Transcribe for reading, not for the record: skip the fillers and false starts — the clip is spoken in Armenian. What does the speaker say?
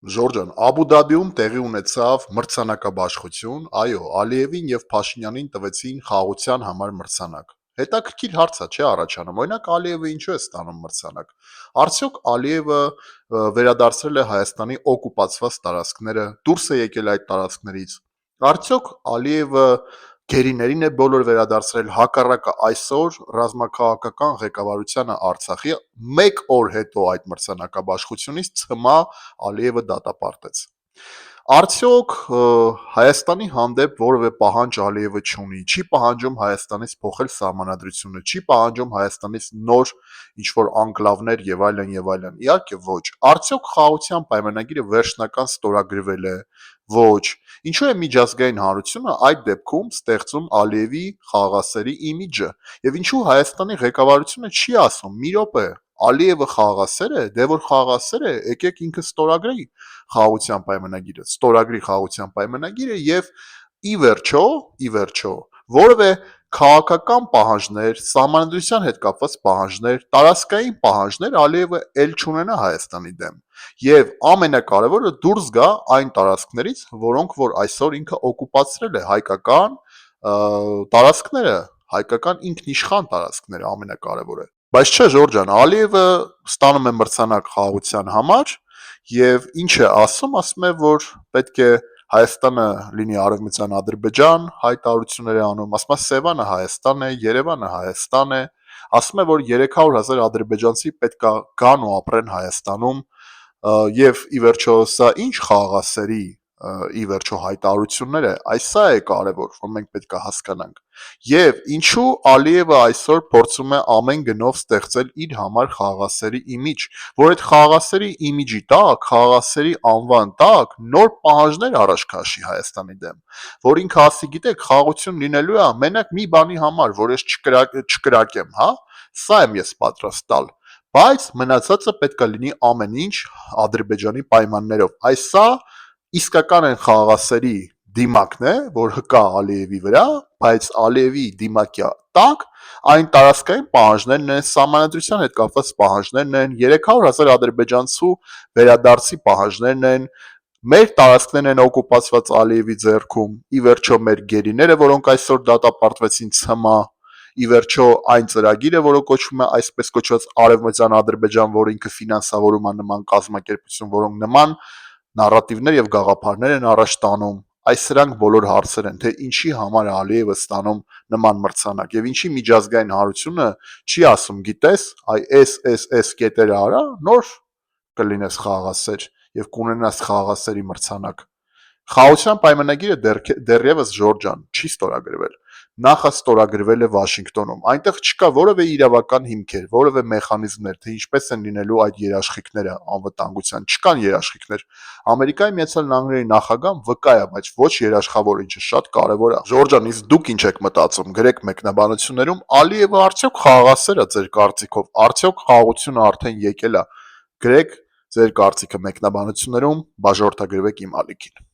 Ժորժան, Աբու Դաբիում տեղի ունեցավ մրցանակաբաշխություն, այո, Ալիևին եւ Փաշինյանին տվեցին խաղաղության համար մրցանակ։ Հետաքրքիր հարց է, չէ՞ առաջանում։ Օրինակ Ալիևը ինչու է ստանում մրցանակ։ Արդյոք Ալիևը վերադարձրել է Հայաստանի օկուպացված տարածքները, դուրս է եկել այդ տարածքներից։ Արդյոք Ալիևը գերիներին է բոլոր վերադարձրել, հակառակը այսօր ռազմաքաղաքական ղեկավարությանը Արցախի 1 օր հետո այդ մրցանակաբաշխությունից ՑՄԱ Ալիևը դատապարտեց։ Արդյոք Հայաստանի հանդեպ որևէ պահանջ Ալիևը չունի, չի պահանջում Հայաստանից փոխել սահմանադրությունը, չի պահանջում Հայաստանից նոր ինչ-որ անկլավներ եւ այլն եւ այլն։ Իհարկե ոչ։ Արդյոք խաղաղության պայմանագիրը վերջնական ստորագրվել է։ Ոչ։ Ինչու է միջազգային հանրությունը այդ դեպքում ստեղծում Ալիևի խաղաղասերի իմիջը։ Եվ ինչու Հայաստանի ղեկավարությունը չի ասում՝ մի րոպե, Ալիևը խաղաղասեր է, դե որ խաղաղասեր է, եկեք ինքը ստորագրի խաղաղության պայմանագիրը, ստորագրի խաղաղության պայմանագիրը եւ ի վերջո, որևէ քաղաքական պահանջներ, սահմանադրության հետ կապված պահանջներ, տարածքային պահանջներ Ալիևը ել չունենա Հայաստանի դեմ։ Եվ ամենակարևորը դուրս գա այն տարածքներից, որոնք որ այսօր ինքը օկուպացրել է հայկական տարածքները, հայկական ինքնիշխան տարածքները ամենակարևորը։ Բայց չէ Ժորժան, Ալիևը ստանում է մրցանակ խաղաղության համար եւ ինչ է ասում է, որ պետք է Հայաստանը լինի Արևմտյան Ադրբեջան, հայտարարություններ է անում, ասում է Սևանը Հայաստան է, Երևանը Հայաստան է, ասում է, որ 300,000 ադրբեջանցի պետք է գան ու ապրեն Հայաստանում եւ ի վերջո սա ինչ խաղաղասերի ի վերջո հայտարարություններ է, այս սա է կարևոր, որ մենք պետք է հասկանանք։ Եվ ինչու Ալիևը այսօր փորձում է ամեն գնով ստեղծել իր համար խաղաղասերի իմիջ, որ այդ խաղաղասերի իմիջի տակ, խաղաղասերի անվան տակ նոր պահանջներ առաջ քաշի Հայաստանի դեմ, որ ինքը ասի, գիտեք, խաղաղություն լինելու է մենակ մի բանի համար, որ ես չկրակեմ, հա, սա եմ ես պատրաստ տալ, բայց մնացածը պետք է լինի ամեն ինչ Ադրբեջանի պայմաններով։ Այս սա իսկական են խաղաղասերի դիմակն է, որ հկա Ալիևի վրա, բայց Ալիևի դիմակյա տակ այն տարածքային պահանջներն են, սահմանադրության հետ կապված պահանջներն են, 300,000 ադրբեջանցու վերադարձի պահանջներն են, մեր տարածքներն են օկուպացված Ալիևի ձեռքում, ի վերջո մեր գերիները, որոնք այսօր դատապարտվեցին ՑՄԱ, ի վերջո այն ծրագիրը, որը կոչվում է այսպես կոչված Արևմտյան Ադրբեջան, որ ինքը ֆինանսավորում է նման կազմակերպություն, որոնք նման նարատիվներ եւ գաղափարներ են առաջ տանում։ Այս սրանք բոլոր հարցեր են, թե ինչի համար է Ալիևը ստանում նման մրցանակ եւ ինչի միջազգային հանրությունը չի ասում, գիտես, այս կետերը արա, նոր կլինես խաղաղասեր եւ կունենաս խաղաղասերի մրցանակ։ Խաղաղության պայմանագիրը դեռևս Ժորժան չի ստորագրվել։ Նախաստորագրվել է Վաշինգտոնում։ Այնտեղ չկա որևէ իրավական հիմքեր, որևէ մեխանիզմներ, թե ինչպես են լինելու այդ երաշխիքները անվտանգության։ Չկան երաշխիքներ։ Ամերիկայի Միացյալ Նահանգների նախագահան վկա է, բայց ոչ երաշխավոր, ինչը շատ կարևոր է։ Ժորժան, իսկ դուք ինչ եք մտածում։ Գրեք մեկնաբանություններում Ալիևը արդյոք խաղաղասեր է ձեր կարծիքով։ Արդյոք խաղաղությունը արդեն եկել է։ Գրեք ձեր կարծիքը մեկնաբանություններում, բաժանորդագրվեք իմ ալիքին։